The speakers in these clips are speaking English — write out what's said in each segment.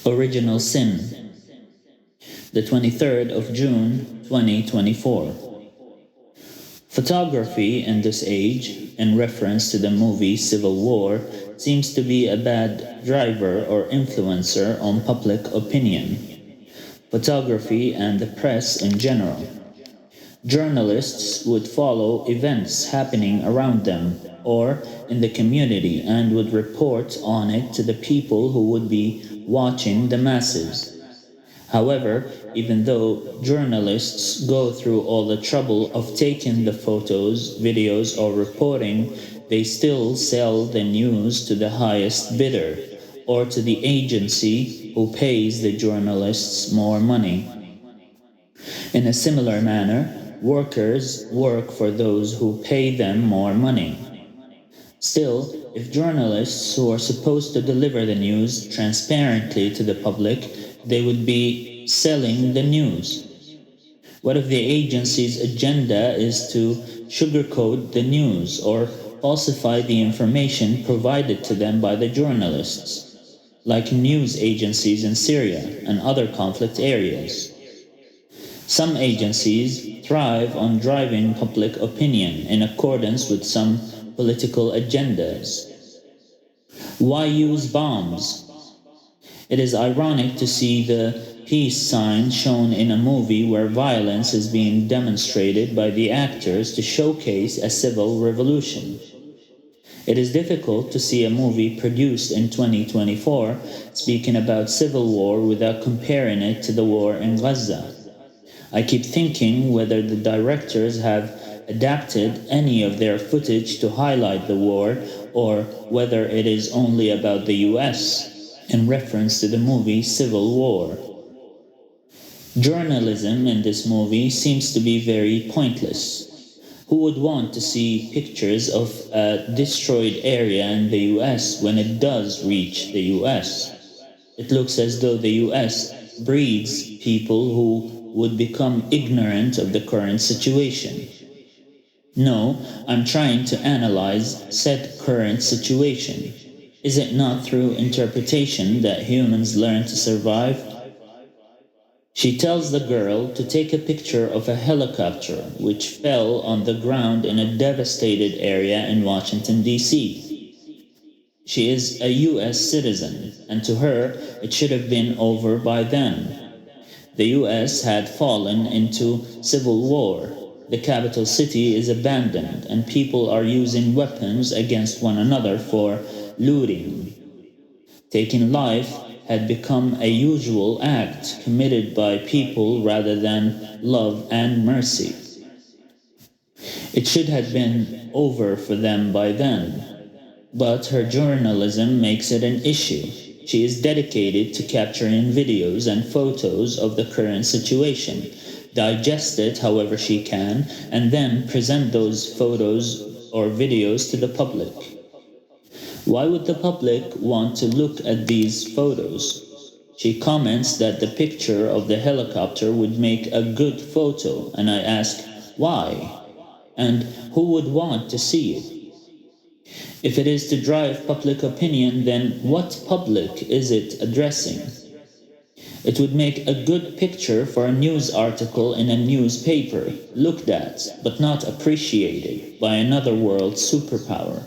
Original Sin, the 23rd of June 2024. Photography in this age, in reference to the movie Civil War, seems to be a bad driver or influencer on public opinion. Photography and the press in general. Journalists would follow events happening around them or in the community and would report on it to the people who would be watching, the masses. However, even though journalists go through all the trouble of taking the photos, videos, or reporting, they still sell the news to the highest bidder or to the agency who pays the journalists more money. In a similar manner, workers work for those who pay them more money. Still, if journalists who are supposed to deliver the news transparently to the public, they would be selling the news. What if the agency's agenda is to sugarcoat the news or falsify the information provided to them by the journalists, like news agencies in Syria and other conflict areas? Some agencies thrive on driving public opinion in accordance with some political agendas. Why use bombs? It is ironic to see the peace sign shown in a movie where violence is being demonstrated by the actors to showcase a civil revolution. It is difficult to see a movie produced in 2024 speaking about civil war without comparing it to the war in Gaza. I keep thinking whether the directors have adapted any of their footage to highlight the war or whether it is only about the US in reference to the movie Civil War. Journalism in this movie seems to be very pointless. Who would want to see pictures of a destroyed area in the US when it does reach the US? It looks as though the US breeds people who would become ignorant of the current situation. No, I'm trying to analyze said current situation. Is it not through interpretation that humans learn to survive? She tells the girl to take a picture of a helicopter which fell on the ground in a devastated area in Washington, D.C. She is a U.S. citizen, and to her it should have been over by then. The U.S. had fallen into civil war. The capital city is abandoned, and people are using weapons against one another for looting. Taking life had become a usual act committed by people rather than love and mercy. It should have been over for them by then, but her journalism makes it an issue. She is dedicated to capturing videos and photos of the current situation, digest it however she can, and then present those photos or videos to the public. Why would the public want to look at these photos? She comments that the picture of the helicopter would make a good photo, and I ask, why? And who would want to see it? If it is to drive public opinion, then what public is it addressing? It would make a good picture for a news article in a newspaper, looked at, but not appreciated, by another world superpower.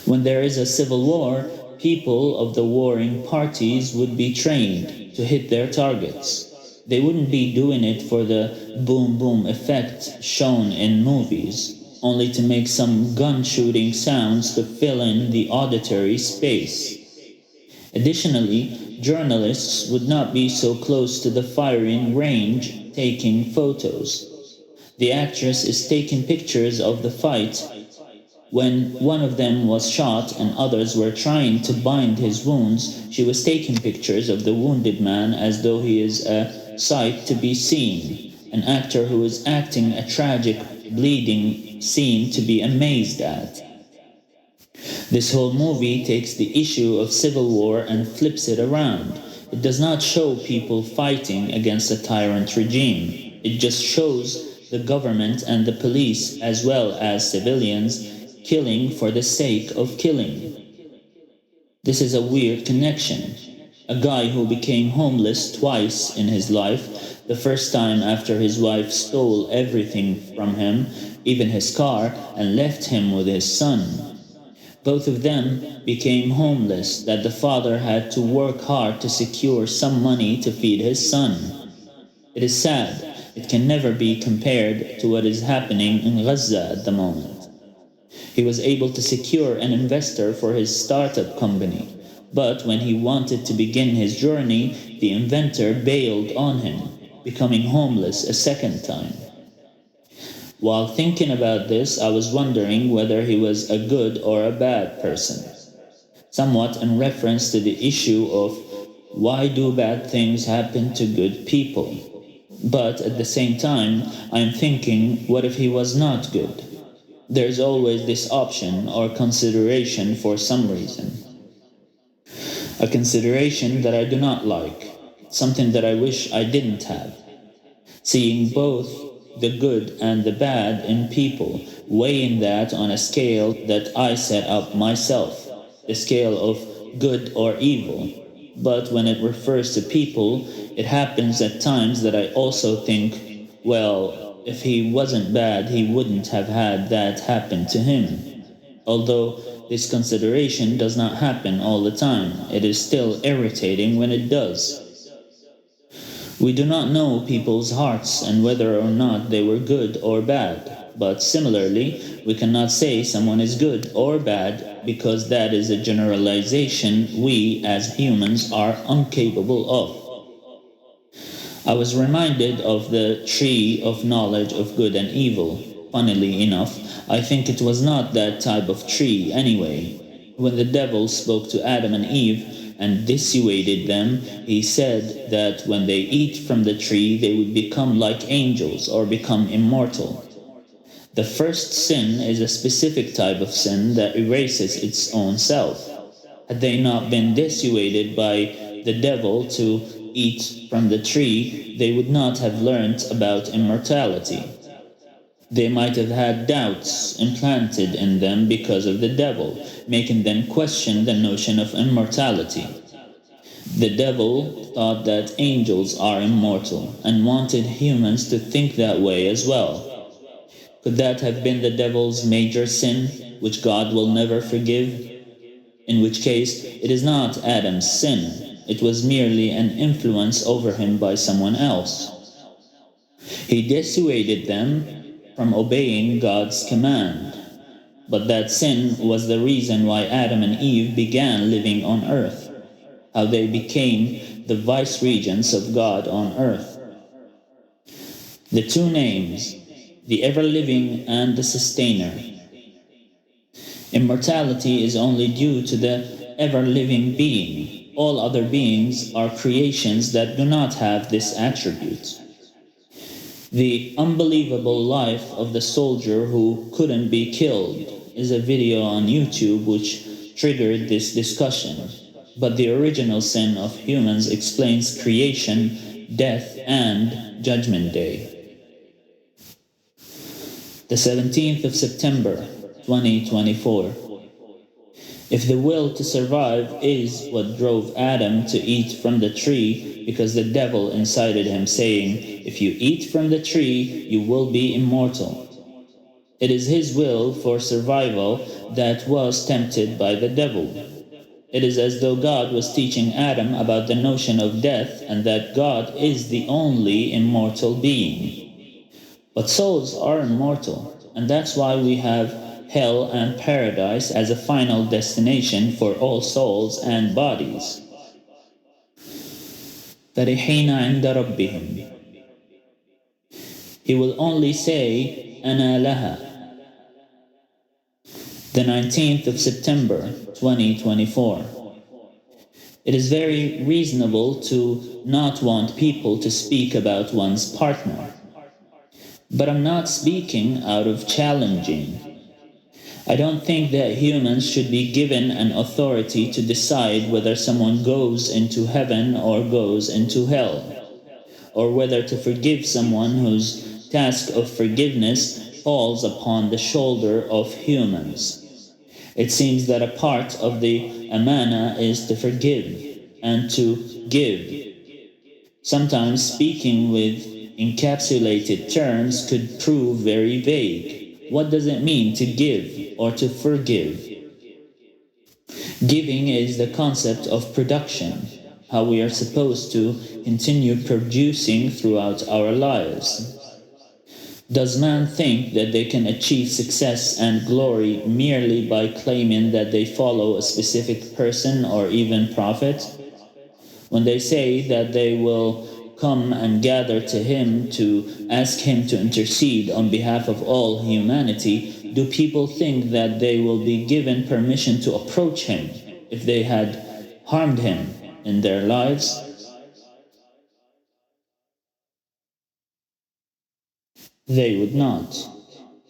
When there is a civil war, people of the warring parties would be trained to hit their targets. They wouldn't be doing it for the boom-boom effect shown in movies, only to make some gun-shooting sounds to fill in the auditory space. Additionally, journalists would not be so close to the firing range taking photos. The actress is taking pictures of the fight. When one of them was shot and others were trying to bind his wounds, she was taking pictures of the wounded man as though he is a sight to be seen, an actor who is acting a tragic, bleeding scene to be amazed at. This whole movie takes the issue of civil war and flips it around. It does not show people fighting against a tyrant regime. It just shows the government and the police, as well as civilians, killing for the sake of killing. This is a weird connection. A guy who became homeless twice in his life, the first time after his wife stole everything from him, even his car, and left him with his son. Both of them became homeless, that the father had to work hard to secure some money to feed his son. It is sad. It can never be compared to what is happening in Gaza at the moment. He was able to secure an investor for his startup company, but when he wanted to begin his journey, the inventor bailed on him, becoming homeless a second time. While thinking about this, I was wondering whether he was a good or a bad person, somewhat in reference to the issue of why do bad things happen to good people. But at the same time, I'm thinking, what if he was not good? There's always this option or consideration for some reason. A consideration that I do not like, something that I wish I didn't have. Seeing both the good and the bad in people, weighing that on a scale that I set up myself, the scale of good or evil. But when it refers to people, it happens at times that I also think, well, if he wasn't bad, he wouldn't have had that happen to him. Although this consideration does not happen all the time, it is still irritating when it does. We do not know people's hearts and whether or not they were good or bad, but similarly, we cannot say someone is good or bad because that is a generalization we as humans are incapable of. I was reminded of the tree of knowledge of good and evil. Funnily enough, I think it was not that type of tree anyway. When the devil spoke to Adam and Eve and dissuaded them, he said that when they eat from the tree, they would become like angels or become immortal. The first sin is a specific type of sin that erases its own self. Had they not been dissuaded by the devil to eat from the tree, they would not have learnt about immortality. They might have had doubts implanted in them because of the devil, making them question the notion of immortality. The devil thought that angels are immortal and wanted humans to think that way as well. Could that have been the devil's major sin, which God will never forgive? In which case, it is not Adam's sin. It was merely an influence over him by someone else. He dissuaded them from obeying God's command. But that sin was the reason why Adam and Eve began living on earth, how they became the vice-regents of God on earth. The two names, the ever-living and the sustainer. Immortality is only due to the ever-living being. All other beings are creations that do not have this attribute. The unbelievable life of the soldier who couldn't be killed is a video on YouTube which triggered this discussion. But the original sin of humans explains creation, death, and Judgment Day. The 17th of September, 2024. If the will to survive is what drove Adam to eat from the tree because the devil incited him saying, if you eat from the tree, you will be immortal. It is his will for survival that was tempted by the devil. It is as though God was teaching Adam about the notion of death and that God is the only immortal being. But souls are immortal, and that's why we have hell and paradise as a final destination for all souls and bodies. فرحين عند ربهم. He will only say, أنا لها. The 19th of September, 2024. It is very reasonable to not want people to speak about one's partner. But I'm not speaking out of challenging. I don't think that humans should be given an authority to decide whether someone goes into heaven or goes into hell, or whether to forgive someone whose task of forgiveness falls upon the shoulder of humans. It seems that a part of the amana is to forgive. and to give. Sometimes speaking with encapsulated terms could prove very vague. What does it mean to give or to forgive? Giving is the concept of production, how we are supposed to continue producing throughout our lives. Does man think that they can achieve success and glory merely by claiming that they follow a specific person or even prophet? When they say that they will come and gather to him to ask him to intercede on behalf of all humanity, do people think that they will be given permission to approach him if they had harmed him in their lives? They would not.